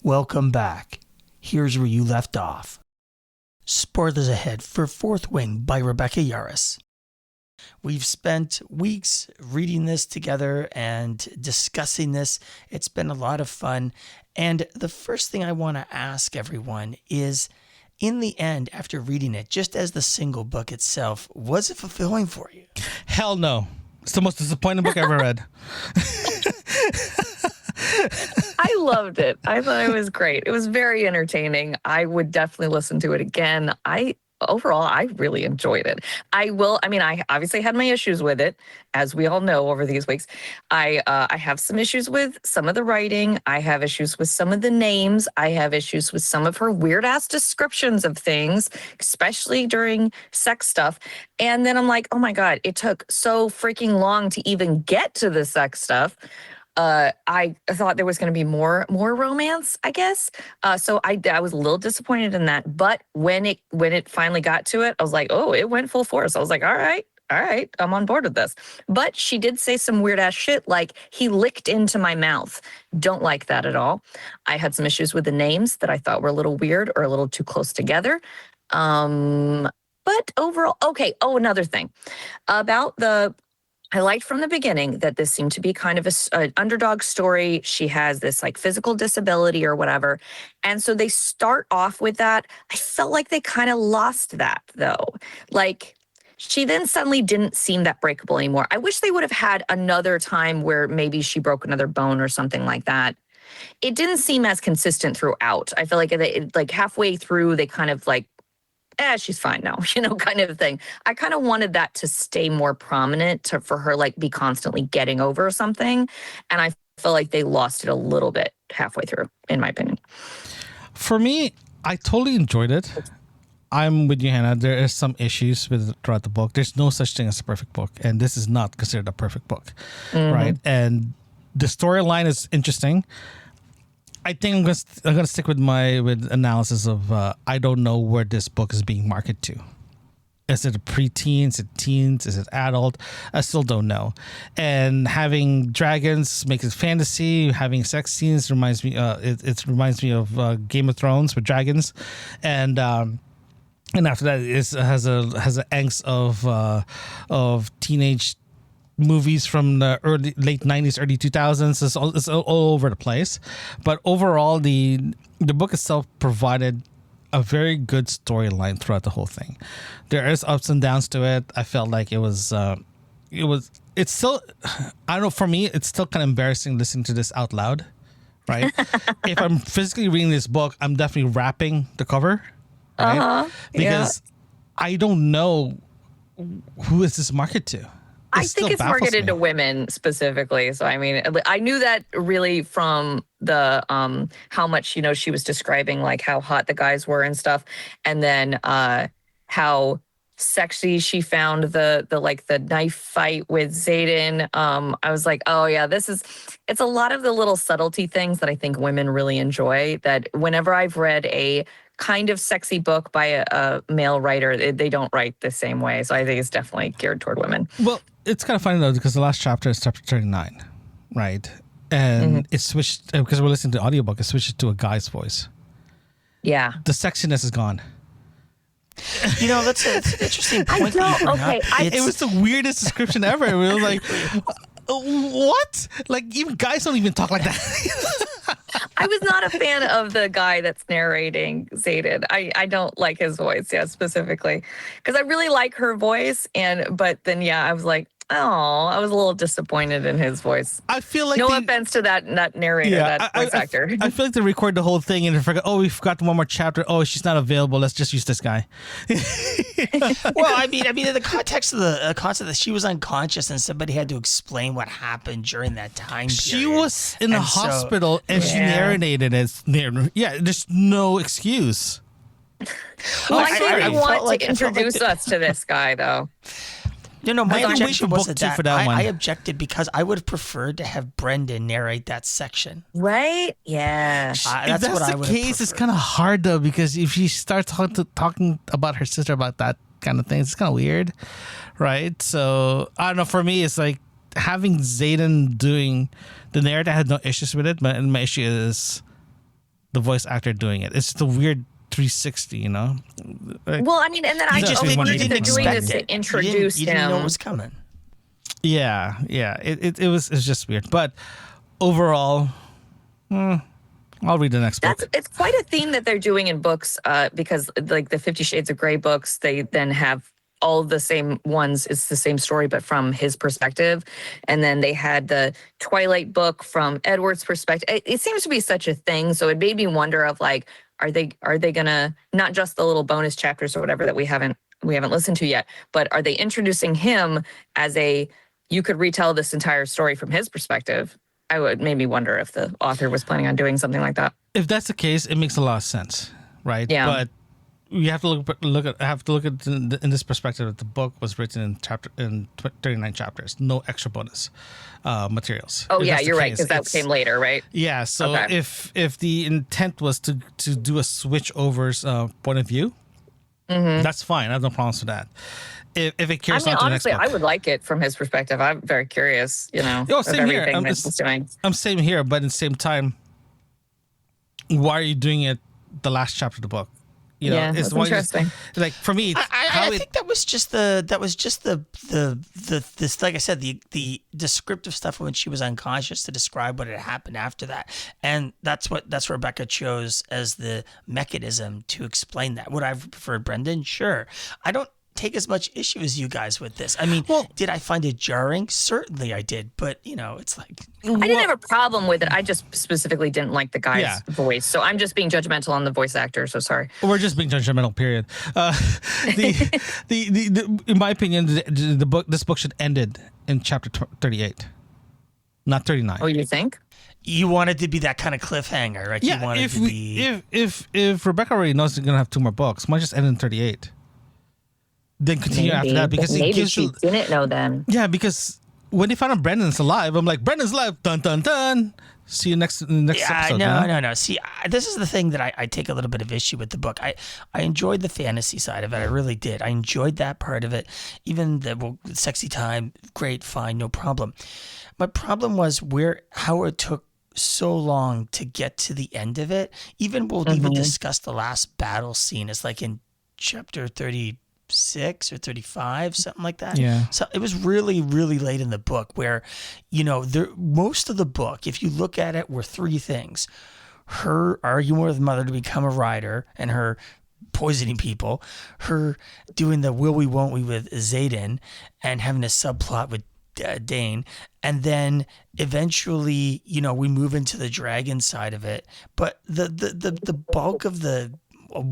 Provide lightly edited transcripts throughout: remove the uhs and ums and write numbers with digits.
Welcome back. Here's where you left off. Spoilers ahead for Fourth Wing by Rebecca Yarros. We've spent weeks reading this together and discussing this. It's been a lot of fun. And the first thing I want to ask everyone is, in the end, after reading it, just as the single book itself, was it fulfilling for you? Hell no. It's the most disappointing book I ever read. I loved it. I thought it was great. It was very entertaining. I would definitely listen to it again. Overall, I really enjoyed it. I obviously had my issues with it, as we all know over these weeks. I have some issues with some of the writing. I have issues with some of the names. I have issues with some of her weird-ass descriptions of things, especially during sex stuff. And then I'm like, oh my God, it took so freaking long to even get to the sex stuff. I thought there was going to be more romance, I guess. So I was a little disappointed in that. But when it finally got to it, I was like, oh, it went full force. I was like, all right, I'm on board with this. But she did say some weird ass shit like, he licked into my mouth. Don't like that at all. I had some issues with the names that I thought were a little weird or a little too close together. But overall, okay. Oh, another thing about I liked from the beginning that this seemed to be kind of an underdog story. She has this like physical disability or whatever. And so they start off with that. I felt like they kind of lost that though. Like she then suddenly didn't seem that breakable anymore. I wish they would have had another time where maybe she broke another bone or something like that. It didn't seem as consistent throughout. I feel like halfway through, they kind of like, she's fine now, kind of thing. I kind of wanted that to stay more prominent for her, like be constantly getting over something. And I feel like they lost it a little bit halfway through, in my opinion. For me, I totally enjoyed it. I'm with you, Hannah. There is some issues throughout the book. There's no such thing as a perfect book. And this is not considered a perfect book, right? And the storyline is interesting. I think I'm gonna stick with analysis of I don't know where this book is being marketed to. Is it a preteen? Is it teens? Is it adult? I still don't know. And having dragons makes it fantasy. Having sex scenes reminds me. It reminds me of Game of Thrones with dragons, and after that has an angst of teenage movies from the late 90s, early 2000s. It's all over the place. But overall, the book itself provided a very good storyline throughout the whole thing. There is ups and downs to it. I felt like it's still, I don't know, for me, it's still kind of embarrassing listening to this out loud, right? If I'm physically reading this book, I'm definitely wrapping the cover, right? Because I don't know who is this marketed to. I think it's marketed to women specifically. So, I mean, I knew that really from the how much, she was describing like how hot the guys were and stuff. And then how sexy she found the knife fight with Xaden. I was like, oh yeah, it's a lot of the little subtlety things that I think women really enjoy, that whenever I've read a kind of sexy book by a male writer, they don't write the same way. So I think it's definitely geared toward women. Well, it's kind of funny though, because the last chapter is chapter 39, right? And it switched, because we're listening to the audiobook, it switched to a guy's voice. Yeah. The sexiness is gone. That's an interesting point. It was the weirdest description ever. We were like, what? Like, even guys don't even talk like that. I was not a fan of the guy that's narrating Xaden. I don't like his voice, specifically. Because I really like her voice, but then I was like, oh, I was a little disappointed in his voice. I feel like offense to that narrator, that voice actor. I feel like they record the whole thing and they forgot, we forgot one more chapter. Oh, she's not available. Let's just use this guy. Well, I mean, in the context of the concept that she was unconscious and somebody had to explain what happened during that time period. She was in the hospital and she narrated it. Yeah, there's no excuse. Well, I didn't want to introduce us to this guy, though. My objection wasn't that. I objected because I would have preferred to have Brendan narrate that section. Right? Yeah. If that's the case, it's kind of hard, though, because if she starts talking about her sister about that kind of thing, it's kind of weird, right? So, I don't know. For me, it's like having Xaden doing the narrative. I had no issues with it, but my issue is the voice actor doing it. It's just a weird 360, you know. Like, Well, I mean, and then I just always didn't think they're doing expect this it. to introduce you didn't know him. it was coming. yeah. It's just weird. But overall, I'll read the next book. It's quite a theme that they're doing in books, because like the 50 Shades of Grey books, they then have all the same ones. It's the same story, but from his perspective. And then they had the Twilight book from Edward's perspective. It seems to be such a thing. So it made me wonder of like, are they gonna, not just the little bonus chapters or whatever that we haven't listened to yet, but are they introducing him as you could retell this entire story from his perspective? Made me wonder if the author was planning on doing something like that. If that's the case, it makes a lot of sense, right? Yeah. But you have to look at in this perspective that the book was written in 39 chapters, no extra bonus materials. Oh If yeah, that's the you're right, case, because that it's- came later, right? Yeah. So Okay. if the intent was to do a switch over's point of view, that's fine. I have no problems with that. If it I carries mean, on to the next honestly, book. I would like it from his perspective. I'm very curious, of same here. everything that he's doing. I'm same here, but at the same time, why are you doing it the last chapter of the book? You know, Yeah, it's that's why you just- interesting. like for me, it's I think that was just the like I said, the descriptive stuff when she was unconscious to describe what had happened after that, and that's what Rebecca chose as the mechanism to explain that. Would I have preferred Brendan? Sure. I don't take as much issue as you guys with this. I mean, did I find it jarring? Certainly I did, but it's like I didn't have a problem with it. I just specifically didn't like the guy's Yeah. voice. So I'm just being judgmental on the voice actor. So sorry. we're just being judgmental. Period. The in my opinion, this book should ended in chapter 38, not 39. Oh, you think? you wanted to be that kind of cliffhanger, right? You Yeah, wanted if to be... if Rebecca already knows they're gonna have 2 more books, might just end in 38. Then continue after that because it maybe gives she you. didn't know then. Yeah, because when they found out Brendan's alive, I'm like, Brendan's alive. Dun dun dun. See you next episode. No. See, this is the thing that I take a little bit of issue with the book. I enjoyed the fantasy side of it. I really did. I enjoyed that part of it. Even the sexy time, great, fine, no problem. My problem was how it took so long to get to the end of it. Even we'll even discuss the last battle scene. It's like in chapter 36 or 35, something like that. Yeah. So it was really, really late in the book where, most of the book, if you look at it, were 3 things. Her arguing with mother to become a writer and her poisoning people, her doing the will we won't we with Xaden and having a subplot with Dane, and then eventually, we move into the dragon side of it. But the bulk of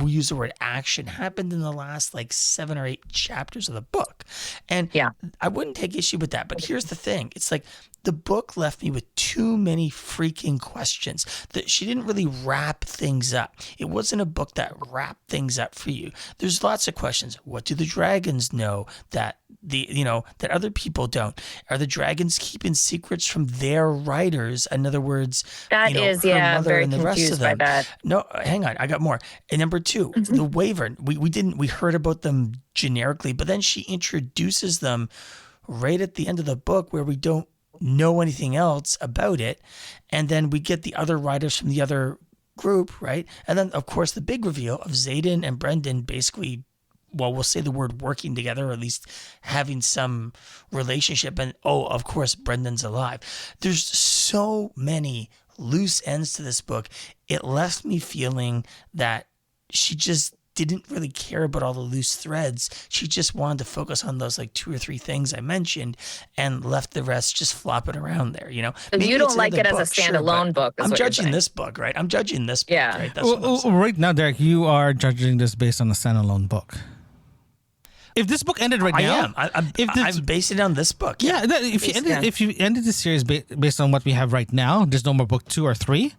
we use the word action happened in the last 7 or 8 chapters of the book. And yeah, I wouldn't take issue with that. But here's the thing. It's like the book left me with too many freaking questions that she didn't really wrap things up. It wasn't a book that wrapped things up for you. There's lots of questions. What do the dragons know that that other people don't? Are the dragons keeping secrets from their writers? In other words, that is her mother very and the rest of confused by them. that. No, hang on. I got more. And number 2, the Wyvern. We heard about them generically, but then she introduces them right at the end of the book where we don't know anything else about it. And then we get the other writers from the other group, right? And then, of course, the big reveal of Xaden and Brendan basically, we'll say the word working together, or at least having some relationship. And, of course, Brendan's alive. There's so many loose ends to this book. It left me feeling that she just didn't really care about all the loose threads. She just wanted to focus on those 2 or 3 things I mentioned and left the rest just flopping around there, So Maybe you don't it's like another it as a book, sure, standalone book. Is I'm what you're judging saying. this book, right? I'm judging this book, Yeah. right? That's what I'm saying. Right now, Derek, you are judging this based on a standalone book. If this book ended right now, I am. I'm basing it on this book. yeah, if you ended the series based on what we have right now, there's no more book 2 or 3.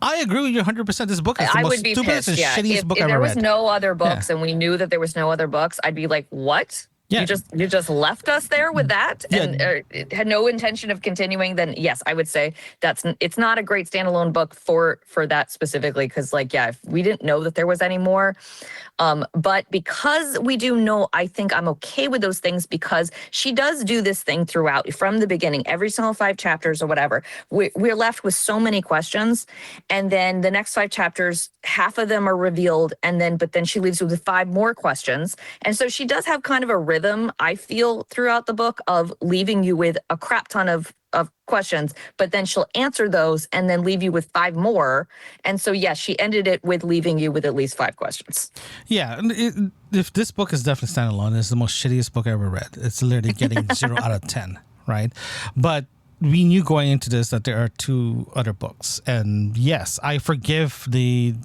I agree with you 100%. This book is the I most would be stupidest pissed. and Yeah, shittiest if book I've there ever was read. no other books and we knew that there was no other books, I'd be like, what? Yeah. You just left us there with that Yeah. and had no intention of continuing. Then yes, I would say it's not a great standalone book for that specifically, because if we didn't know that there was any more. But because we do know, I think I'm okay with those things, because she does do this thing throughout from the beginning, every single 5 chapters or whatever. We're left with so many questions. And then the next 5 chapters, half of them are revealed. But then she leaves you with 5 more questions. And so she does have kind of a rhythm, I feel, throughout the book of leaving you with a crap ton of questions, but then she'll answer those and then leave you with 5 more. And so, yes, she ended it with leaving you with at least 5 questions. Yeah. If this book is definitely standalone, it's the most shittiest book I ever read. It's literally getting 0 out of 10, right? But we knew going into this that there are 2 other books. And yes, I forgive the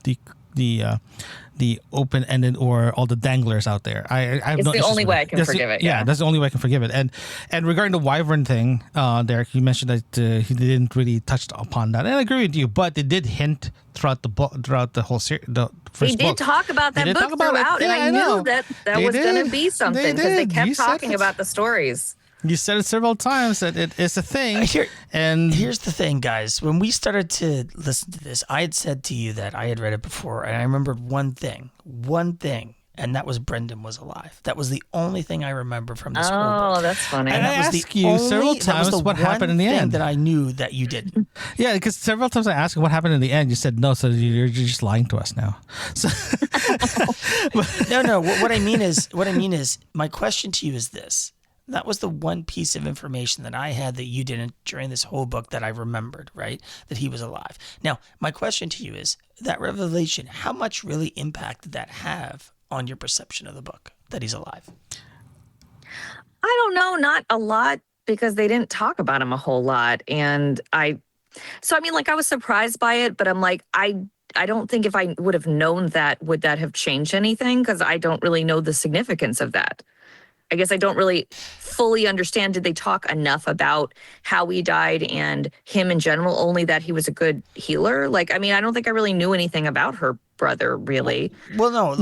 open-ended or all the danglers out there. It's the only way I can forgive it. Yeah, that's the only way I can forgive it. And regarding the wyvern thing, Derek, you mentioned that he didn't really touch upon that, and I agree with you. But they did hint throughout the book, throughout the whole series, the first book. They did talk about that book throughout, and I knew that was going to be something, because they kept talking about the stories. You said it several times that it is a thing. And here's the thing, guys. When we started to listen to this, I had said to you that I had read it before, and I remembered one thing, and that was Brendan was alive. That was the only thing I remember from this whole book. Oh, that's funny. And I asked you several times what happened in the end. That I knew that you didn't. Yeah, because several times I asked you what happened in the end. You said no, so you're just lying to us now. So No. What I mean is, my question to you is this. That was the one piece of information that I had that you didn't during this whole book that I remembered, right? That he was alive. Now, my question to you is, that revelation, how much really impact did that have on your perception of the book, that he's alive? I don't know, not a lot, because they didn't talk about him a whole lot. And I was surprised by it, but I'm like, I don't think if I would have known that, would that have changed anything? Because I don't really know the significance of that. I guess I don't really fully understand. Did they talk enough about how he died and him in general, only that he was a good healer? I don't think I really knew anything about her brother, really. Well, no.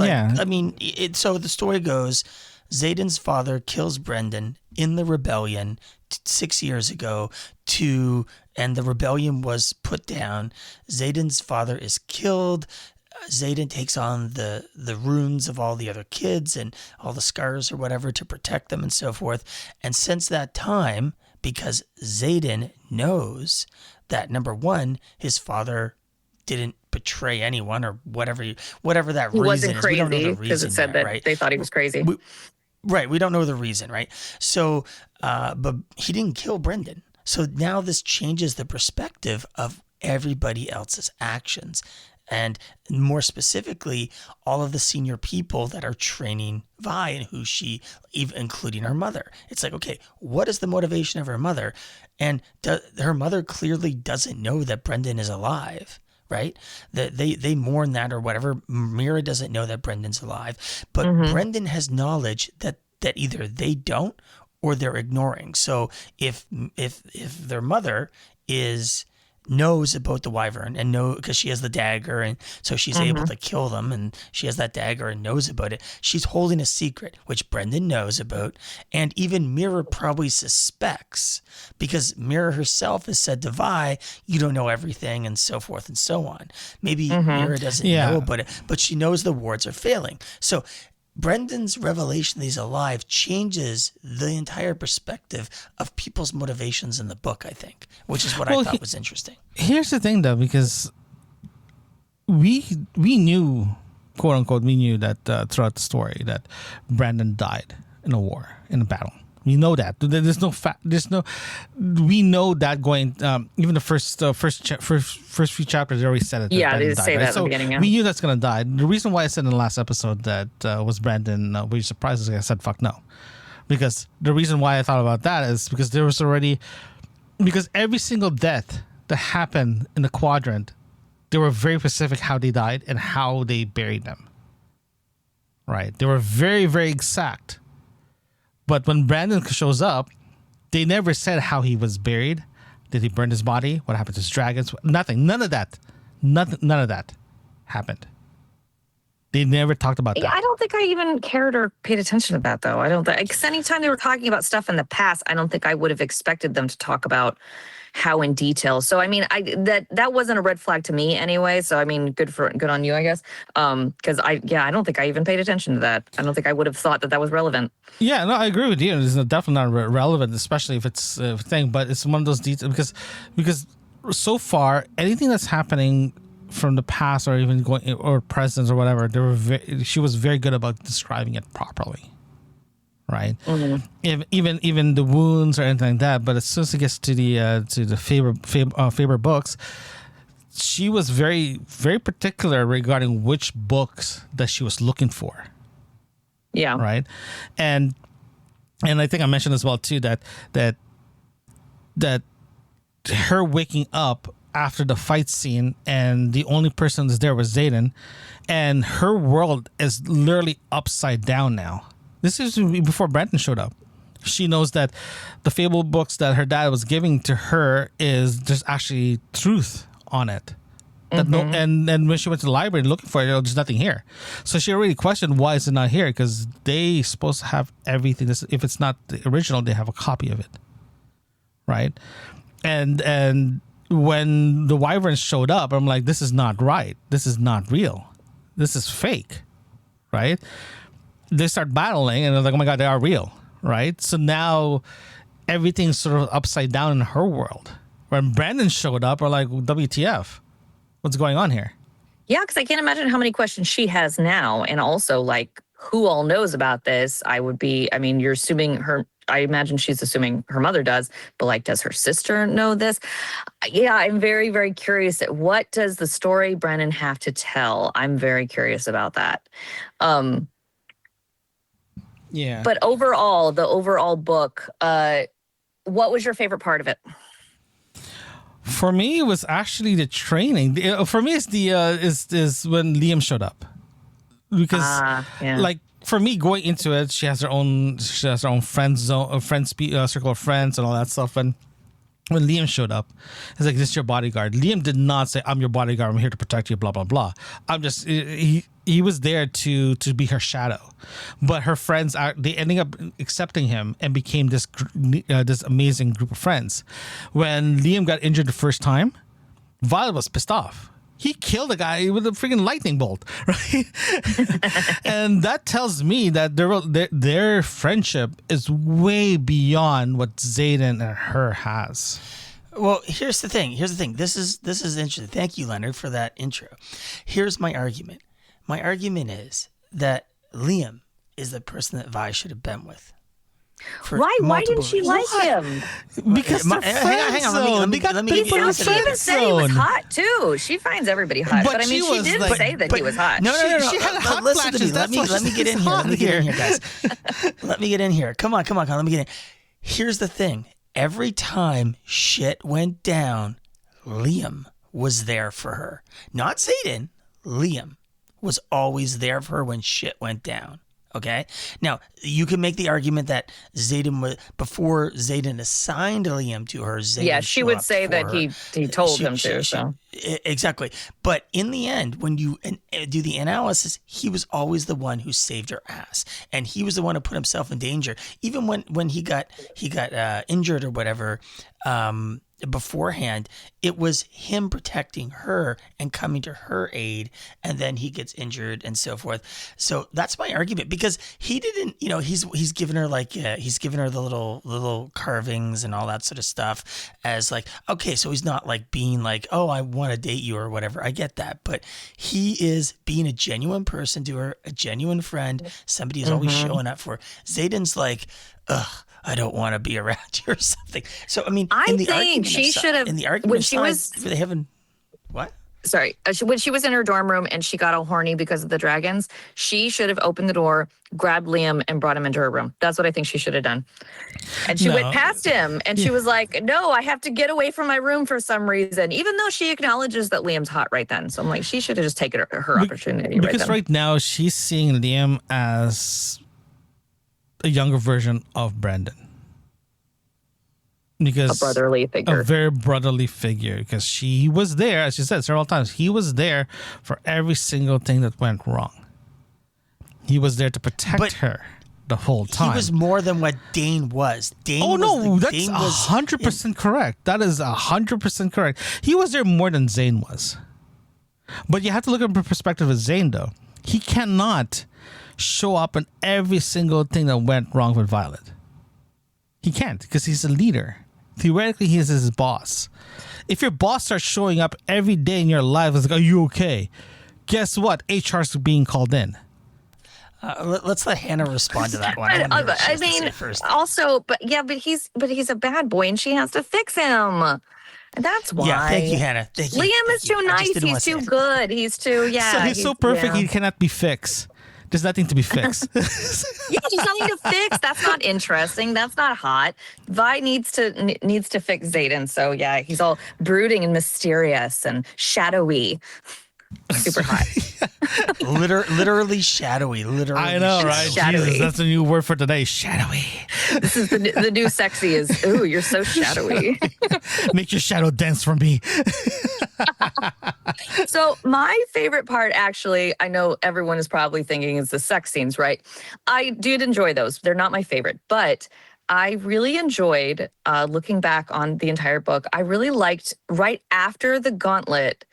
So the story goes, Xaden's father kills Brendan in the rebellion 6 years ago, and the rebellion was put down. Xaden's father is killed. Xaden takes on the runes of all the other kids and all the scars or whatever to protect them and so forth. And since that time, because Xaden knows that, number one, his father didn't betray anyone or whatever that he reason wasn't is. crazy, we don't know the reason because it said that, right? They thought he was crazy. We don't know the reason, right? So, but he didn't kill Brendan. So now this changes the perspective of everybody else's actions. And more specifically, all of the senior people that are training Vi and who she, even including her mother. It's like, okay, what is the motivation of her mother? And her mother clearly doesn't know that Brendan is alive, right? That they mourn that or whatever. Mira doesn't know that Brendan's alive, but Brendan has knowledge that either they don't or they're ignoring. So if their mother knows about the wyvern and because she has the dagger, and so she's able to kill them, and she has that dagger and knows about it. She's holding a secret, which Brendan knows about, and even Mira probably suspects, because Mira herself has said to Vi, you don't know everything, and so forth and so on. Maybe Mira doesn't know about it, but she knows the wards are failing. So Brendan's revelation that he's alive changes the entire perspective of people's motivations in the book, I think, which is what I thought was interesting. Here's the thing, though, because we knew, quote unquote, that throughout the story that Brandon died in a war, in a battle. We know that. There's no fact. We know that going. Even the first few chapters, they already said it. Yeah, they say that at the beginning. Yeah. We knew that's gonna die. The reason why I said in the last episode that was Brandon, were you surprised? I said fuck no, because the reason why I thought about that is because there was already, because every single death that happened in the quadrant, they were very specific how they died and how they buried them. Right? They were very, very exact. But when Brandon shows up, they never said how he was buried. Did he burn his body? What happened to his dragons? Nothing. None of that. None of that happened. They never talked about that. Yeah, I don't think I even cared or paid attention to that, though. I don't think, because anytime they were talking about stuff in the past, I don't think I would have expected them to talk about how in detail. So, I mean, that wasn't a red flag to me anyway. So, I mean, good on you, I guess. Because I don't think I even paid attention to that. I don't think I would have thought that was relevant. Yeah, no, I agree with you. It's definitely not relevant, especially if it's a thing. But it's one of those details because so far anything that's happening from the past or even going or present or whatever, she was very good about describing it properly. Right, even the wounds or anything like that. But as soon as it gets to the Faber books, she was very, very particular regarding which books that she was looking for. Yeah. Right, and I think I mentioned as well too that her waking up after the fight scene and the only person that's there was Xaden, and her world is literally upside down now. This is before Brandon showed up. She knows that the fable books that her dad was giving to her is there's actually truth on it. That and when she went to the library looking for it, there's nothing here. So she already questioned why is it not here, because they supposed to have everything. If it's not the original, they have a copy of it, right? And when the wyverns showed up, I'm like, this is not right. This is not real. This is fake, right? They start battling and they're like, oh my God, they are real, right? So now everything's sort of upside down in her world. When Brandon showed up, we're like, WTF? What's going on here? Yeah, because I can't imagine how many questions she has now. And also, like, who all knows about this? You're assuming I imagine she's assuming her mother does, but like, does her sister know this? Yeah, I'm very, very curious at what does the story Brandon have to tell? I'm very curious about that. Yeah. But overall, the overall book, what was your favorite part of it? For me, it was actually the training. For me, it's is when Liam showed up, because like for me going into it, she has her own friend zone, circle of friends and all that stuff. And when Liam showed up, it's like, this is your bodyguard. Liam did not say, I'm your bodyguard, I'm here to protect you, blah blah blah. He was there to be her shadow, but her friends they ended up accepting him and became this amazing group of friends. When Liam got injured the first time, Violet was pissed off. He killed a guy with a freaking lightning bolt, right? And that tells me that their friendship is way beyond what Xaden and her has. Well, here's the thing. This is interesting. Thank you, Leonard, for that intro. Here's my argument. My argument is that Liam is the person that Vi should have been with. Why didn't she like him? Because hang on. Let me give you she even said he was hot too. She finds everybody hot, but I mean, she did say that he was hot. No. She had hot Listen to me. flashes. Let me get in here, guys. Let me get in here. Come on. Let me get in. Here's the thing. Every time shit went down, Liam was there for her. Not Xaden. Liam was always there for her when shit went down. Okay. Now you can make the argument that before Xaden assigned Liam to her. Xaden she would say that he told him to. So exactly. But in the end, when you do the analysis, he was always the one who saved her ass, and he was the one who put himself in danger. Even when he got injured or whatever. Beforehand, it was him protecting her and coming to her aid, and then he gets injured and so forth. So that's my argument, because he didn't, he's given her he's given her the little carvings and all that sort of stuff as like, okay, so he's not like being like, oh, I want to date you or whatever. I get that, but he is being a genuine person to her, a genuine friend, somebody who's always showing up for her. Xaden's like, ugh, I don't want to be around you or something. So, I mean, I think she should have, in the argument when she was, they haven't, what? Sorry, when she was in her dorm room and she got all horny because of the dragons, she should have opened the door, grabbed Liam, and brought him into her room. That's what I think she should have done. And she went past him, and she was like, no, I have to get away from my room for some reason, even though she acknowledges that Liam's hot right then. So I'm like, she should have just taken her opportunity right then. Because right now, she's seeing Liam as a younger version of Brandon. Because a brotherly figure. A very brotherly figure. Because she was there, as she said several times, he was there for every single thing that went wrong. He was there to protect her the whole time. He was more than what Dane was. That's 100% correct. That is 100% correct. He was there more than Zane was. But you have to look at the perspective of Zane, though. He cannot show up in every single thing that went wrong with Violet. He can't, because he's a leader. Theoretically, he is his boss. If your boss starts showing up every day in your life, it's like, are you okay? Guess what? HR's being called in. Let's let Hannah respond to that one. I mean, also, but he's a bad boy, and she has to fix him. That's why. Yeah, thank you, Hannah. Thank you. Liam is too nice. He's too good. He's too, So he's so perfect, he cannot be fixed. There's nothing to be fixed. Yeah, there's nothing to fix. That's not interesting. That's not hot. Vi needs to fix Zayden. So yeah, he's all brooding and mysterious and shadowy. Super hot. literally shadowy. Literally. I know, right? Shadowy. Jesus, that's a new word for today. Shadowy. This is the new sexy is, ooh, you're so shadowy. Make your shadow dance for me. So my favorite part, actually, I know everyone is probably thinking is the sex scenes, right? I did enjoy those. They're not my favorite, but I really enjoyed looking back on the entire book. I really liked right after the gauntlet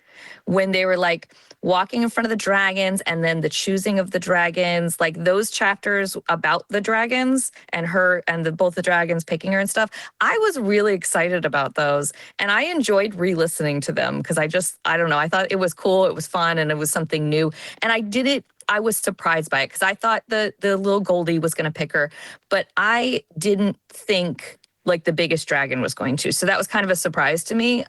when they were like walking in front of the dragons and then the choosing of the dragons, like those chapters about the dragons and her and both the dragons picking her and stuff. I was really excited about those, and I enjoyed re-listening to them because I don't know, I thought it was cool, it was fun, and it was something new. And I was surprised by it because I thought the little Goldie was going to pick her, but I didn't think like the biggest dragon was going to. So that was kind of a surprise to me.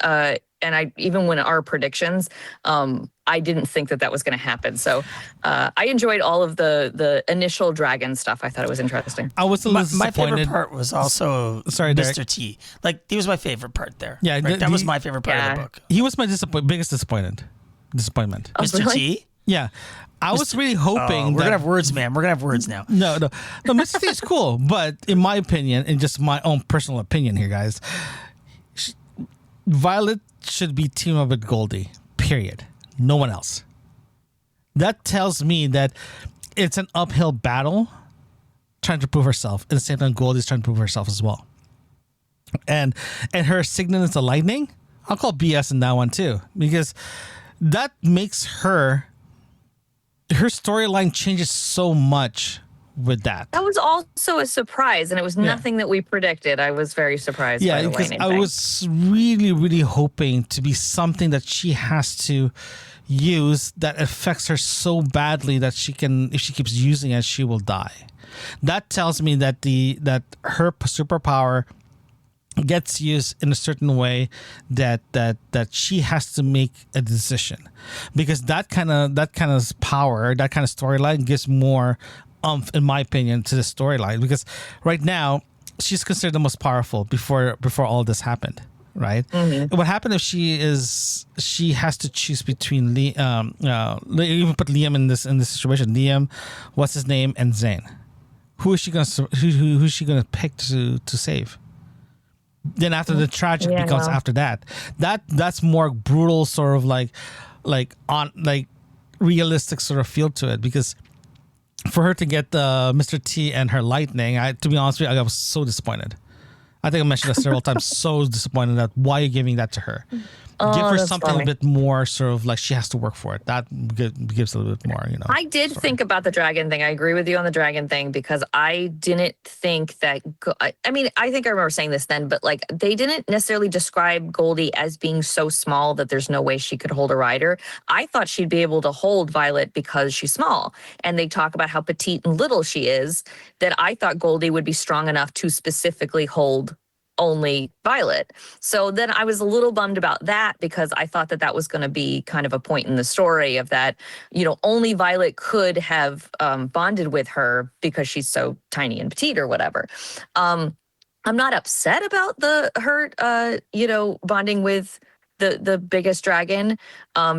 And I even when our predictions, I didn't think that was going to happen. So I enjoyed all of the initial dragon stuff. I thought it was interesting. I was a little my disappointed. favorite part was also Sorry, Mr. Derek. T. Like, he was my favorite part there. Yeah, right? That was my favorite part of the book. He was my biggest disappointment. Oh, Mr. really? T? Yeah. I was really hoping we're going to have words, man. We're going to have words now. No, Mr. T is cool, but in my opinion, and just my own personal opinion here, guys, Violet should be team up with Goldie, period. No one else. That tells me that it's an uphill battle trying to prove herself. At the same time, Goldie's trying to prove herself as well. And her signet of lightning, I'll call BS in that one too, because that makes her storyline changes so much with that. That was also a surprise, and it was nothing that we predicted. I was very surprised by the because lightning I thing. was really, really hoping to be something that she has to use that affects her so badly that if she keeps using it, she will die. That tells me that her superpower gets used in a certain way that she has to make a decision, because that kind of power, that kind of storyline gives more in my opinion, to the storyline, because right now she's considered the most powerful before all this happened, right? Mm-hmm. What happened if she has to choose between even put Liam in this situation, Liam, what's his name, and Zane. Who is she gonna pick to save? Then after the tragic becomes after that. That's more brutal, sort of like realistic sort of feel to it, because for her to get Mr. T and her lightning, to be honest with you, I was so disappointed. I think I mentioned that several times. So disappointed that why are you giving that to her? Give her something a bit more sort of like she has to work for it. That gives a little bit more, I did think about the dragon thing. I agree with you on the dragon thing, because I didn't think that. I mean, I think I remember saying this then, but like they didn't necessarily describe Goldie as being so small that there's no way she could hold a rider. I thought she'd be able to hold Violet because she's small, and they talk about how petite and little she is. That I thought Goldie would be strong enough to specifically hold only Violet. So then I was a little bummed about that, because I thought that was going to be kind of a point in the story of that, only Violet could have bonded with her because she's so tiny and petite or whatever. I'm not upset about her bonding with the biggest dragon,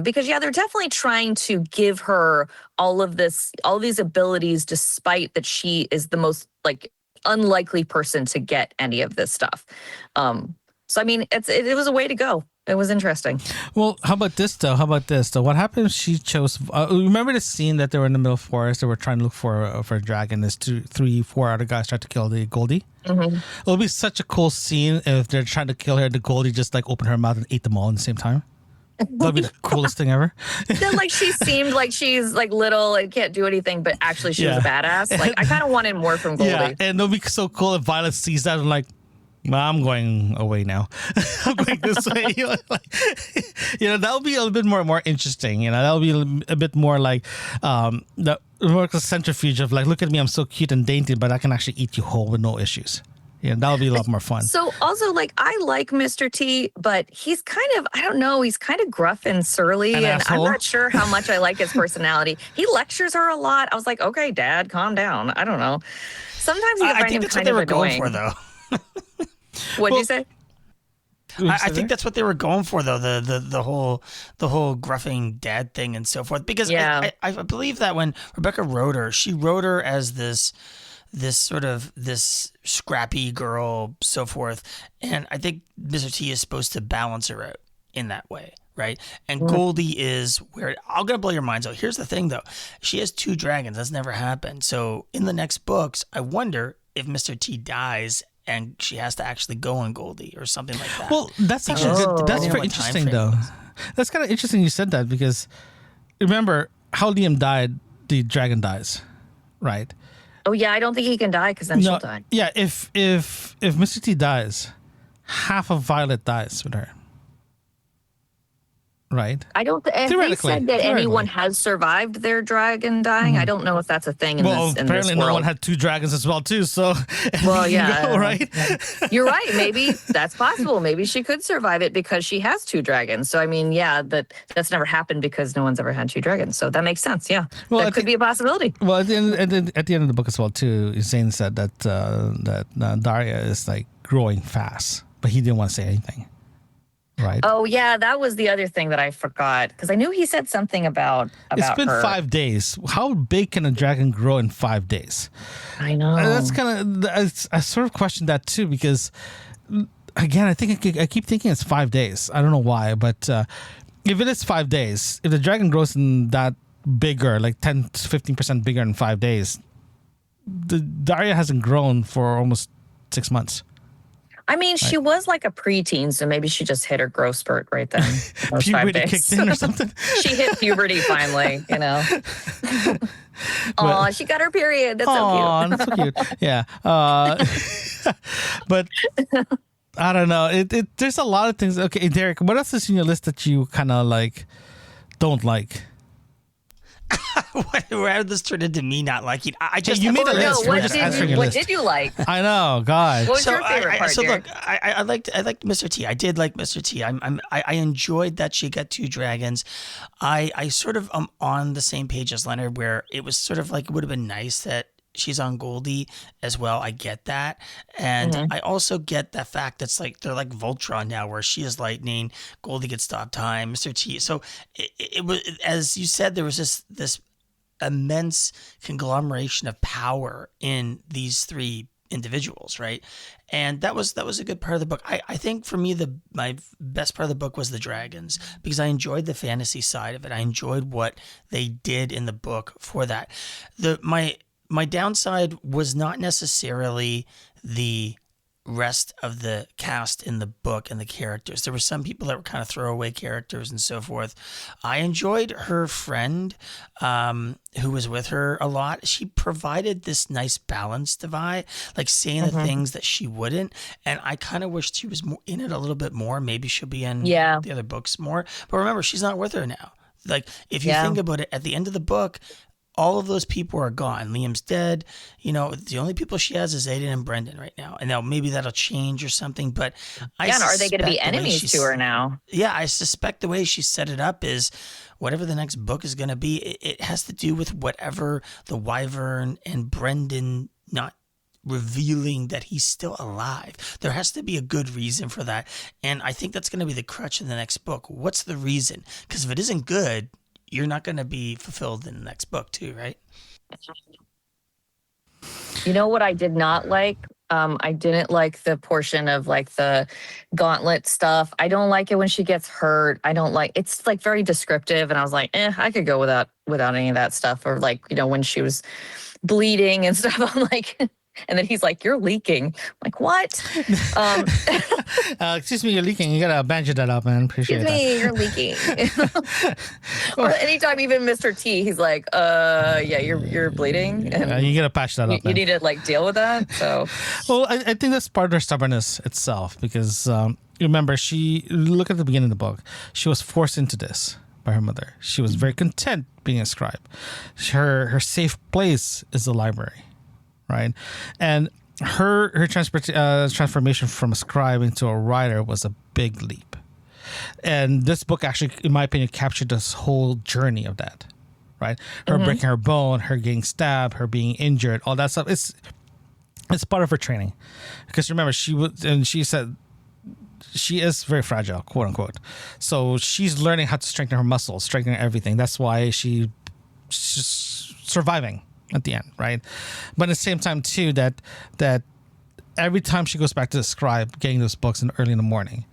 because they're definitely trying to give her all these abilities, despite that she is the most unlikely person to get any of this stuff. So I mean, it was a way to go. It was interesting. Well, how about this though? What happened if she chose? Remember the scene that they were in the middle of the forest? They were trying to look for a dragon. There's 2, 3, 4 other guys tried to kill the Goldie. Mm-hmm. It'll be such a cool scene if they're trying to kill her. The Goldie just like opened her mouth and ate them all at the same time. That'd be the coolest thing ever. Then, like, she seemed like she's like little and can't do anything, but actually she was a badass. Like, I kind of wanted more from Goldie. Yeah, and it'll be so cool if Violet sees that and like, well, I'm going away now. I'm going this way. That'll be a little bit more interesting. That'll be a bit more like the more a centrifuge of like, look at me, I'm so cute and dainty, but I can actually eat you whole with no issues. Yeah, that'll be a lot more fun. So also, like, I like Mr. T, but he's kind of, I don't know, he's kind of gruff and surly, and asshole. I'm not sure how much I like his personality. He lectures her a lot. I was like, okay, Dad, calm down. I don't know. Sometimes you find him kind of annoying. Going for, though. What'd you say? I think that's what they were going for, though, the whole gruffing dad thing and so forth. Because I believe that when Rebecca wrote her, she wrote her as this scrappy girl, so forth. And I think Mr. T is supposed to balance her out in that way, right? And Goldie is where I'm gonna blow your minds out. Here's the thing, though: she has 2 dragons. That's never happened. So in the next books, I wonder if Mr. T dies and she has to actually go on Goldie or something like that. Well, that's actually good. That's very interesting, though. That's kind of interesting you said that, because remember how Liam died, the dragon dies, right? Oh yeah, I don't think he can die because then she'll die. Yeah, if Mr. T dies, half of Violet dies with her. Right. I don't. If they said that anyone has survived their dragon dying, I don't know if that's a thing in this world. Apparently no one had 2 dragons as well too. So right. You're right. Maybe that's possible. Maybe she could survive it because she has 2 dragons. So I mean, that's never happened because no one's ever had 2 dragons. So that makes sense. Yeah, that could be a possibility. Well, at the end of the book as well too, Zane said that Daria is like growing fast, but he didn't want to say anything. Right. Oh yeah, that was the other thing that I forgot, because I knew he said something about It's been her. 5 days. How big can a dragon grow in 5 days? I know. That's kind of I sort of question that too, because again, I think I keep thinking it's 5 days. I don't know why, but if it is 5 days, if the dragon grows in that bigger, like 10 to 15% bigger in 5 days, the Daria hasn't grown for almost 6 months. I mean, she was like a preteen, so maybe she just hit her growth spurt right then. Puberty kicked in or something. She hit puberty finally, Oh, she got her period. That's so cute. That's so cute. Yeah. But I don't know. There's a lot of things. Okay, Derek, what else is in your list that you kind of like don't like? Why did this turn into me not liking? I just you made a list. What did you like? I know, God. What was your favorite part? So look, I liked Mr. T. I did like Mr. T. I enjoyed that she got 2 dragons. I sort of am on the same page as Leonard, where it was sort of like it would have been nice that she's on Goldie as well. I get that. And I also get the fact that's like they're like Voltron now, where she is lightning, Goldie gets stop time, Mr. T. So it was, as you said, there was this immense conglomeration of power in these 3 individuals, right? And that was a good part of the book. I think for me my best part of the book was the dragons, because I enjoyed the fantasy side of it. I enjoyed what they did in the book for that. My downside was not necessarily the rest of the cast in the book and the characters. There were some people that were kind of throwaway characters and so forth. I enjoyed her friend who was with her a lot. She provided this nice balance to Vi, like saying the things that she wouldn't. And I kind of wished she was in it a little bit more. Maybe she'll be in the other books more. But remember, she's not with her now. Like, if you think about it, at the end of the book, all of those people are gone. Liam's dead. The only people she has is Aiden and Brendan right now. And now maybe that'll change or something. But are they going to be enemies to her now? Yeah, I suspect the way she set it up is whatever the next book is going to be, it has to do with whatever the Wyvern and Brendan not revealing that he's still alive. There has to be a good reason for that. And I think that's going to be the crutch in the next book. What's the reason? Because if it isn't good, you're not going to be fulfilled in the next book too, right? You know what I did not like I didn't like the portion of like the gauntlet stuff. I don't like it when she gets hurt. I don't like it's like very descriptive, and I was like, I could go without any of that stuff. Or like, when she was bleeding and stuff, I'm like, and then he's like, "You're leaking." I'm like, what? Excuse me, you're leaking. You gotta bandage that up, man. Appreciate Excuse me, you're leaking. Or anytime, even Mr. T, he's like, yeah, you're bleeding, and you gotta patch that up. You need to like deal with that. So, well, I think that's part of her stubbornness itself, because remember, look at the beginning of the book. She was forced into this by her mother. She was very content being a scribe. Her safe place is the library. Right, and her transformation from a scribe into a writer was a big leap, and this book actually, in my opinion, captured this whole journey of that. Right, her breaking her bone, her getting stabbed, her being injured, all that stuff. It's part of her training, because remember, she said she is very fragile, quote unquote. So she's learning how to strengthen her muscles, strengthen everything. That's why she's surviving at the end, right? But at the same time too, that every time she goes back to the scribe, getting those books early in the morning,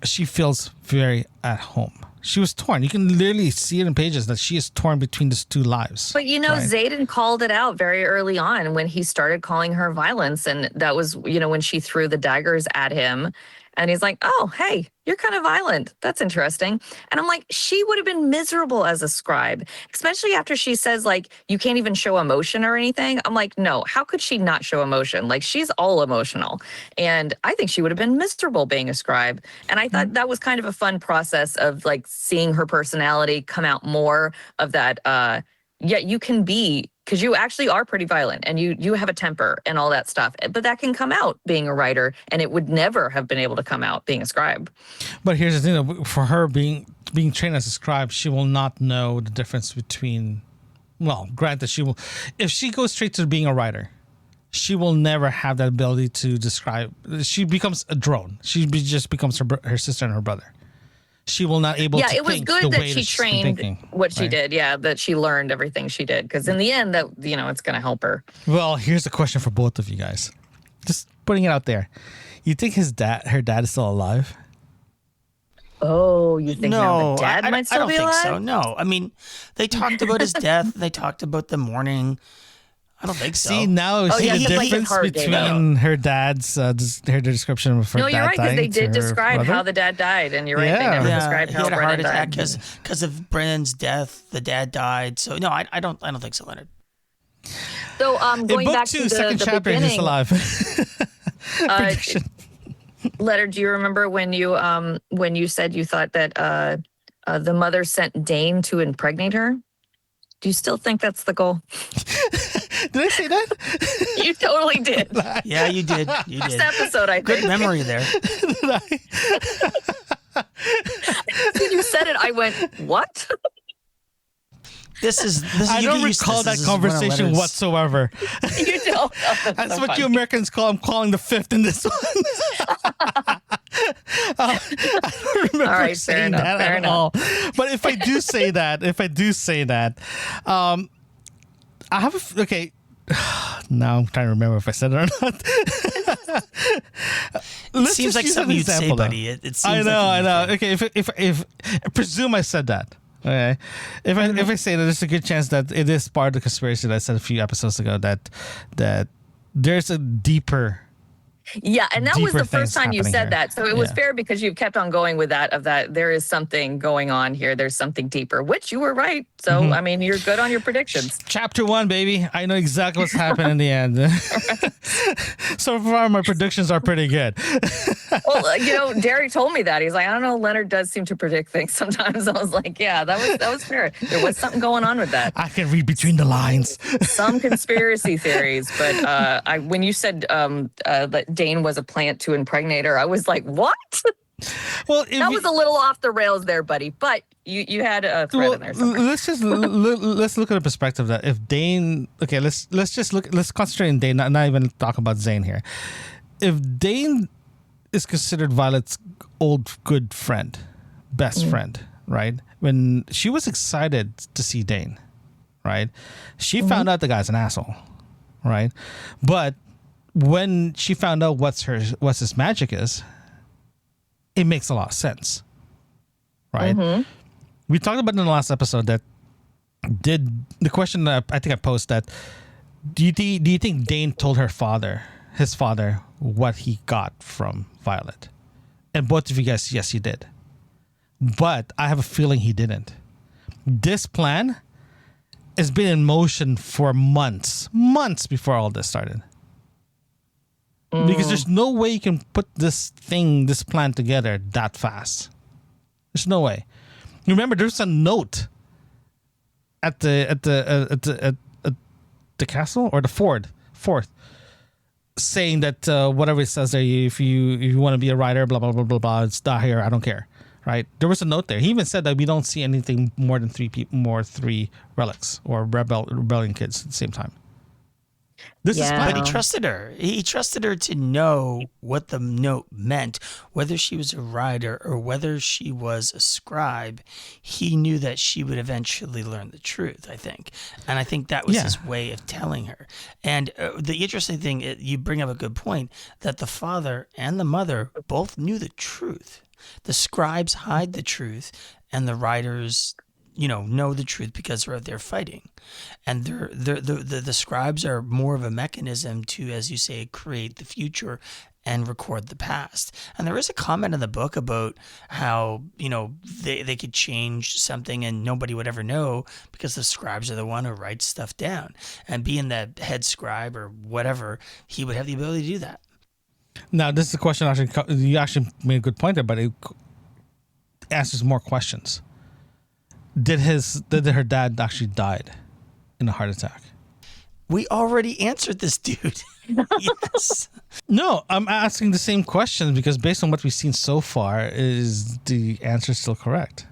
she feels very at home. She was torn. You can literally see it in pages that she is torn between these two lives. But right? Xaden called it out very early on when he started calling her violence, and that was when she threw the daggers at him. And he's like, "Oh, hey, you're kind of violent. That's interesting." And I'm like, she would have been miserable as a scribe, especially after she says, like, you can't even show emotion or anything. I'm like, no, how could she not show emotion? Like, she's all emotional. And I think she would have been miserable being a scribe. And I thought that was kind of a fun process of, like, seeing her personality come out more of that. You can be, because you actually are pretty violent and you have a temper and all that stuff. But that can come out being a writer, and it would never have been able to come out being a scribe. But here's the thing, for her being trained as a scribe, she will not know the difference between, well, granted, if she goes straight to being a writer, she will never have that ability to describe. She becomes a drone. She just becomes her sister and her brother. She will not able to think. Yeah, it was good that she trained what she did. Yeah, that she learned everything she did. Because in the end, that it's going to help her. Well, here's a question for both of you guys. Just putting it out there. You think her dad is still alive? Oh, you think now the dad might still be alive? I don't think so. No, I mean, they talked about his death. They talked about the mourning. I don't think so. See, now see the difference between her dad's her description of her dad. No, you're right, because they did describe how the dad died, and you're right, they never described how Brennan died. Because of Brennan's death, the dad died. So no, I don't think so, Leonard. So going back to the second chapter, beginning, he's alive. Leonard, do you remember when you said you thought that the mother sent Dane to impregnate her? Do you still think that's the goal? Did I say that? You totally did. Yeah, you did. Last episode, I think. Good memory there. When you said it, I went, what? This is I don't recall that conversation whatsoever. You don't. That's so what you Americans call. I'm calling the fifth in this one. I don't remember saying that at all. But if I do say that, I have okay. Now I'm trying to remember if I said it or not. It seems like something you'd say, buddy. It seems I know. Okay, if presume I said that. Okay, if I say that, there's a good chance that it is part of the conspiracy that I said a few episodes ago that there's a deeper. Yeah, and that was the first time you said that. So it was fair because you kept on going with that there is something going on here. There's something deeper, which you were right. So, I mean, you're good on your predictions. Chapter 1, baby. I know exactly what's happened in the end. So far, my predictions are pretty good. Well, Derek told me that. He's like, I don't know, Leonard does seem to predict things sometimes. I was like, yeah, that was fair. There was something going on with that. I can read between the lines. Some conspiracy theories, but when you said that Dane was a plant to impregnate her, I was like, what? Well, that was a little off the rails there, buddy. But you had a thread in there somewhere. Let's look at the perspective that if Dane, okay, let's concentrate on Dane, not even talk about Zane here. If Dane is considered Violet's old good friend, best friend, right? When she was excited to see Dane, right? She found out the guy's an asshole, right? But when she found out what's his magic is, it makes a lot of sense, right? Mm-hmm. We talked about in the last episode that the question that I think I posed that do you think Dane told his father, what he got from Violet? And both of you guys, yes, he did. But I have a feeling he didn't. This plan has been in motion for months before all this started. Because there's no way you can put this plan together that fast. There's no way. Remember, there's a note at the castle or the fort, saying that whatever it says there, if you want to be a writer, blah blah blah blah blah, it's not here. I don't care. Right? There was a note there. He even said that we don't see anything more than three relics or rebellion kids at the same time. This is But he trusted her. He trusted her to know what the note meant, whether she was a writer or whether she was a scribe. He knew that she would eventually learn the truth, I think. And I think that was his way of telling her. And the interesting thing, you bring up a good point, that the father and the mother both knew the truth. The scribes hide the truth, and the writers, know the truth because they're fighting. And the scribes are more of a mechanism to, as you say, create the future and record the past. And there is a comment in the book about how, they could change something and nobody would ever know because the scribes are the one who writes stuff down. And being the head scribe or whatever, he would have the ability to do that. Now, this is a question, you actually made a good point there, but it answers more questions. Did her dad actually died in a heart attack? We already answered this, dude. Yes. No, I'm asking the same question because based on what we've seen so far, is the answer still correct?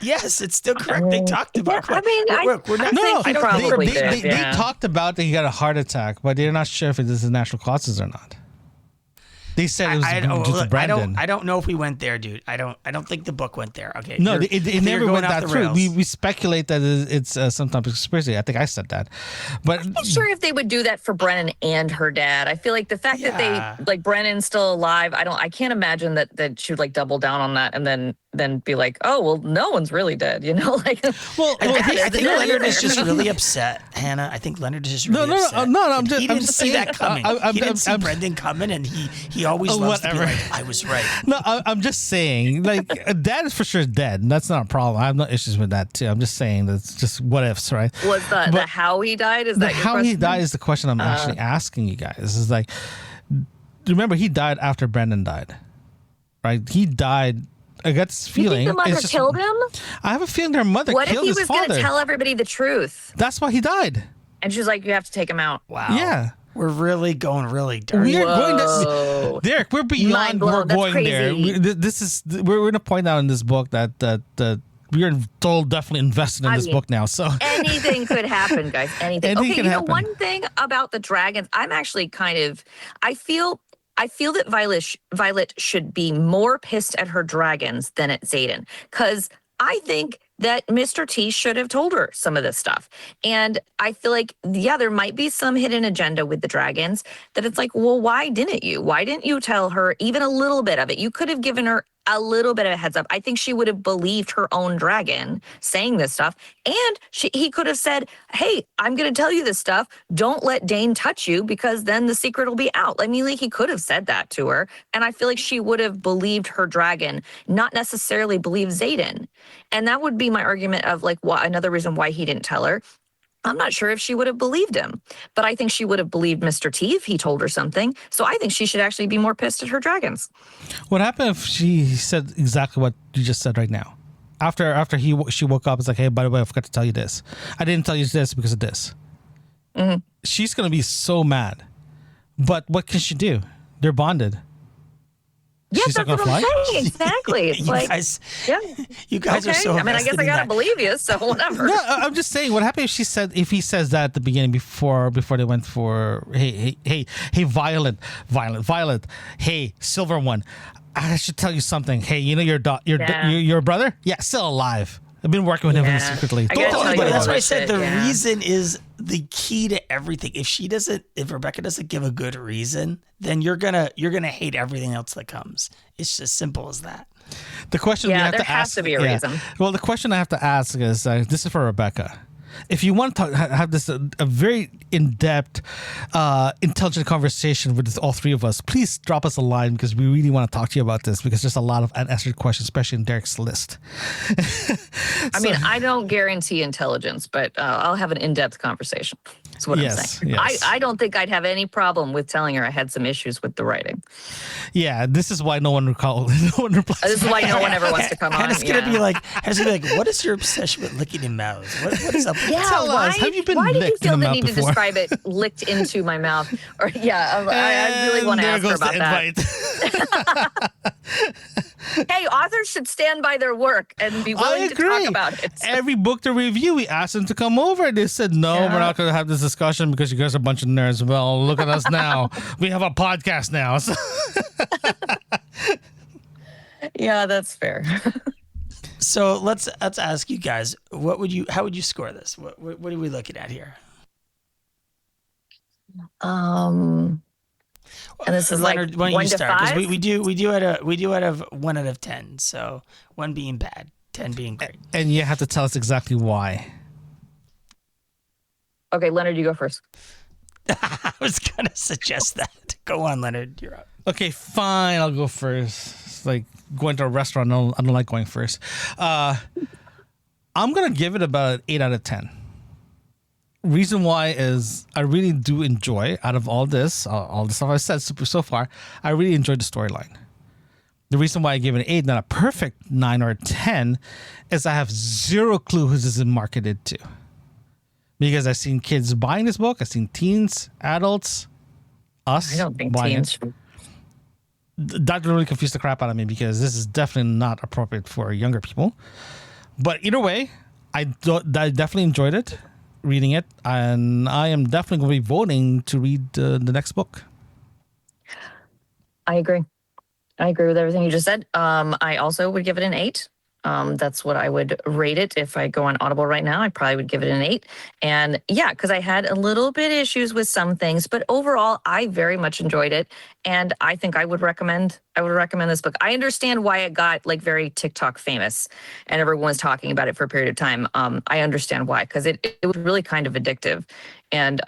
Yes, it's still correct. They talked about it. I mean, we're not, I think he probably did. They talked about that he got a heart attack, but they're not sure if it is natural causes or not. They said it was due to Brandon. I don't know if we went there, dude. I don't think the book went there. Okay. No, it never went that through. Rails. We speculate that it's some type of conspiracy. I think I said that, but I'm not sure if they would do that for Brennan and her dad. I feel like the fact that they Brennan's still alive. I can't imagine that she would double down on that and then be like, oh well, no one's really dead. Well, I think Leonard is just really upset, Hannah. I think Leonard is just really upset. No. He didn't see saying, that coming. He didn't see Brendan coming, and he always loves to be like, I was right. No, I'm just saying, dad is for sure dead. And that's not a problem. I have no issues with that too. I'm just saying that's just what ifs, right? Was the how he died? Is that your how question? he died is the question I'm actually asking you guys. Is remember he died after Brendan died, right? He died. I got this feeling. You think the mother killed him? I have a feeling their mother killed his father. What if he was going to tell everybody the truth? That's why he died. And she's like, you have to take him out. Wow. Yeah. We're really going really dark. We are going to Derek. We're beyond. We're going there. We're going to point out in this book that we are told definitely invested in this book now. So anything could happen, guys. Anything could happen. One thing about the dragons, I'm actually I feel that Violet should be more pissed at her dragons than at Xaden, because I think that Mr. T should have told her some of this stuff. And I feel like, there might be some hidden agenda with the dragons that it's like, well, why didn't you? Why didn't you tell her even a little bit of it? You could have given her a little bit of a heads up. I think she would have believed her own dragon saying this stuff. And he could have said, hey, I'm going to tell you this stuff. Don't let Dane touch you because then the secret will be out. He could have said that to her. And I feel like she would have believed her dragon, not necessarily believe Xaden. And that would be my argument of another reason why he didn't tell her. I'm not sure if she would have believed him, but I think she would have believed Mr. T if he told her something. So I think she should actually be more pissed at her dragons. What happened if she said exactly what you just said right now? After she woke up, it's like, hey, by the way, I forgot to tell you this. I didn't tell you this because of this. Mm-hmm. She's going to be so mad. But what can she do? They're bonded. Yeah, She's that's not what gonna I'm fly? saying. Exactly. It's you guys are so. I guess I gotta believe you. So whatever. No, I'm just saying. What happened if he says that at the beginning before they went for hey Violet, hey Silver One, I should tell you something. Hey, your brother? Yeah, still alive. I've been working with him Yeah. secretly. I gotta Don't tell tell you That's why I about said it, the yeah. reason is the key to everything. If Rebecca doesn't give a good reason, then you're gonna hate everything else that comes. It's just simple as that. The question we Yeah, have there to has ask. to be a reason. Well, the question I have to ask is this is for Rebecca. If you want to have this a very in-depth, intelligent conversation with all three of us, please drop us a line because we really want to talk to you about this because there's a lot of unanswered questions, especially in Derek's list. I mean, I don't guarantee intelligence, but I'll have an in-depth conversation. That's what I'm saying. Yes. I don't think I'd have any problem with telling her I had some issues with the writing. Yeah, this is why no one replies. This is why no one ever wants to come on. Hannah's gonna be like, what is your obsession with licking in mouths? What is up with Yeah, that? Tell why, us, have you been why did you licked in feel the the mouth need to before? describe it licked into my mouth? Or I really want to ask her about that. Hey, authors should stand by their work and be willing to talk about it. Every book to review, we asked them to come over. They said, no, Yeah. we're not going to have this discussion because you guys are a bunch of nerds. Well, look at us now. We have a podcast now. So. Yeah, that's fair. So let's ask you guys, how would you score this? What are we looking at here? And this is Leonard, like why don't 1 you to start? 'Cause 5? we do out of 1 out of 10. So 1 being bad, 10 being great. And you have to tell us exactly why. Okay, Leonard, you go first. I was gonna suggest that. Go on, Leonard. You're up. Okay, fine. I'll go first. It's like going to a restaurant. I don't like going first. I'm going to give it about 8 out of 10. Reason why is I really do enjoy, out of all this, all the stuff I've said so far, I really enjoyed the storyline. The reason why I give it an 8, not a perfect 9 or 10, is I have zero clue who this is marketed to. Because I've seen kids buying this book. I've seen teens, adults, us. I don't think buying teens it. That really confused the crap out of me because this is definitely not appropriate for younger people. But either way, I definitely enjoyed it, reading it, and I am definitely going to be voting to read the next book. I agree. I agree with everything you just said. I also would give it an 8. That's what I would rate it. If I go on Audible right now, I probably would give it an 8. And yeah, because I had a little bit issues with some things, but overall, I very much enjoyed it. And I think I would recommend this book. I understand why it got like very TikTok famous and everyone was talking about it for a period of time. I understand why, because it was really kind of addictive. And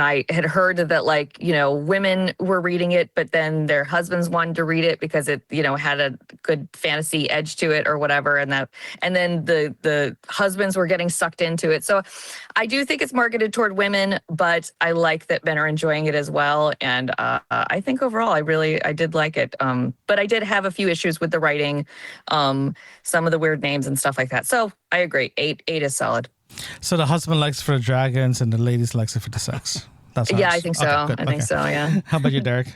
I had heard that, like, you know, women were reading it, but then their husbands wanted to read it because it, you know, had a good fantasy edge to it or whatever. And then the husbands were getting sucked into it. So I do think it's marketed toward women, but I like that men are enjoying it as well. And I think overall, I did like it. But I did have a few issues with the writing, some of the weird names and stuff like that. So I agree. 8 is solid. So the husband likes it for the dragons and the ladies likes it for the sex. That's Yeah, nice. I think so. Okay, good. I think so, yeah. How about you, Derek?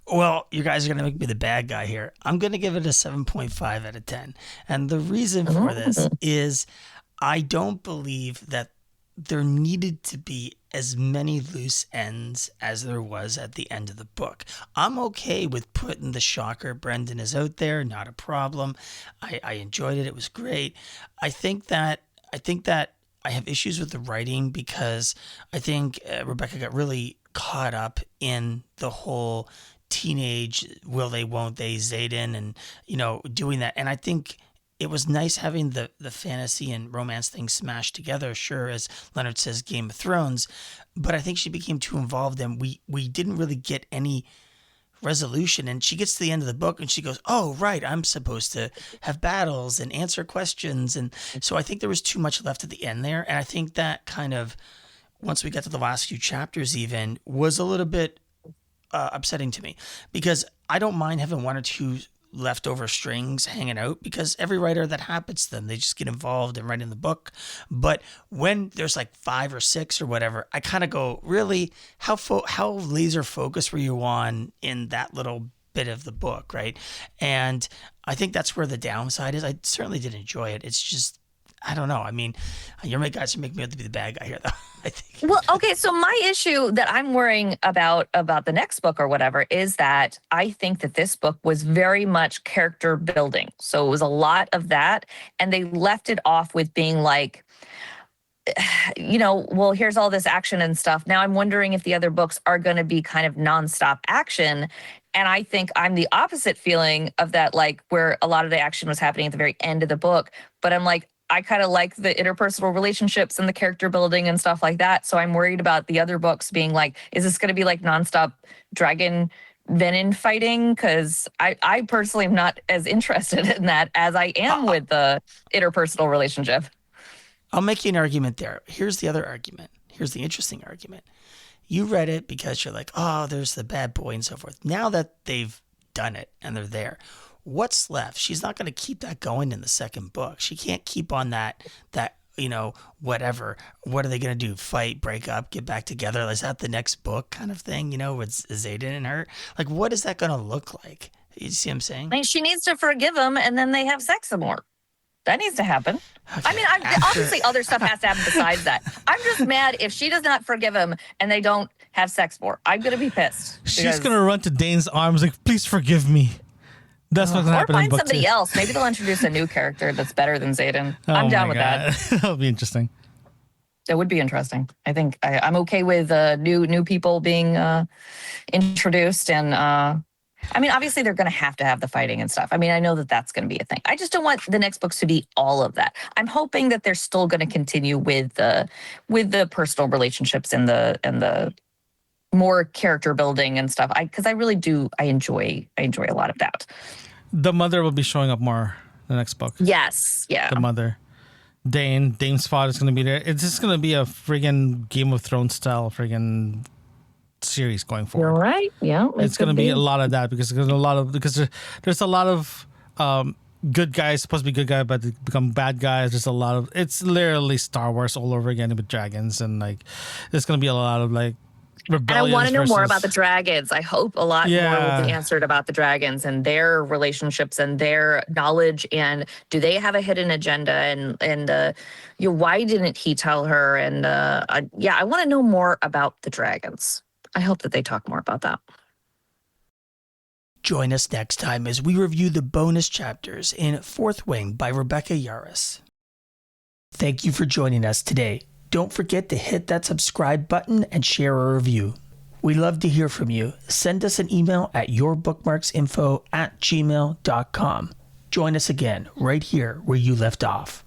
Well, you guys are going to make me the bad guy here. I'm going to give it a 7.5 out of 10. And the reason for this is I don't believe that there needed to be as many loose ends as there was at the end of the book. I'm okay with putting the shocker. Brendan is out there, not a problem. I enjoyed it. It was great. I think that I have issues with the writing because I think Rebecca got really caught up in the whole teenage will they, won't they, Zayden, and, you know, doing that. And I think it was nice having the fantasy and romance things smashed together. Sure, as Leonard says, Game of Thrones, but I think she became too involved and we didn't really get any resolution. And she gets to the end of the book and she goes, oh, right, I'm supposed to have battles and answer questions. And so I think there was too much left at the end there. And I think that kind of, once we got to the last few chapters even, was a little bit upsetting to me because I don't mind having 1 or 2 leftover strings hanging out because every writer that happens to them, they just get involved in writing the book. But when there's like 5 or 6 or whatever, I kind of go, really, how laser focused were you on in that little bit of the book, right? And I think that's where the downside is. I certainly did enjoy it. It's just I don't know. I mean, you're my guys, you make me out to be the bad guy here, though. I think. Well, okay. So my issue that I'm worrying about the next book or whatever is that I think that this book was very much character building. So it was a lot of that, and they left it off with being like, well, here's all this action and stuff. Now I'm wondering if the other books are going to be kind of nonstop action. And I think I'm the opposite feeling of that, like where a lot of the action was happening at the very end of the book. But I'm like, I kind of like the interpersonal relationships and the character building and stuff like that. So I'm worried about the other books being like, is this going to be like nonstop dragon venom fighting? Because I personally am not as interested in that as I am with the interpersonal relationship. I'll make you an argument there. Here's the other argument. Here's the interesting argument. You read it because you're like, oh, there's the bad boy and so forth. Now that they've done it and they're there, what's left? She's not going to keep that going in the second book. She can't keep on that, whatever. What are they going to do? Fight, break up, get back together? Is that the next book kind of thing, with Xaden and her? Like, what is that going to look like? You see what I'm saying? I mean, she needs to forgive him and then they have sex some more. That needs to happen. Okay. I mean, obviously other stuff has to happen besides that. I'm just mad if she does not forgive him and they don't have sex more. I'm going to be pissed. She's going to run to Dane's arms like, please forgive me. That's what's going to happen in book 2. Or find somebody else. Maybe they'll introduce a new character that's better than Xaden. I'm down with that. That'll be interesting. It would be interesting. I think I'm okay with new people being introduced. And I mean, obviously they're going to have the fighting and stuff. I mean, I know that that's going to be a thing. I just don't want the next books to be all of that. I'm hoping that they're still going to continue with the personal relationships and the more character building and stuff. Because I really do. I enjoy a lot of that. The mother will be showing up more in the next book. Yes. Yeah. The mother. Dane's father is going to be there. It's just going to be a friggin' Game of Thrones style friggin' series going forward. You're right. Yeah. It's going to be a lot of that because there's a lot of good guys, supposed to be good guys, but they become bad guys. There's a lot of, it's literally Star Wars all over again with dragons, and like there's going to be a lot of like rebellions. And I want to know more about the dragons. I hope a lot more will be answered about the dragons and their relationships and their knowledge, and do they have a hidden agenda, and why didn't he tell her? And I want to know more about the dragons. I hope that they talk more about that. Join us next time as we review the bonus chapters in Fourth Wing by Rebecca Yarros. Thank you for joining us today. Don't forget to hit that subscribe button and share a review. We love to hear from you. Send us an email at yourbookmarksinfo@gmail.com. Join us again right here where you left off.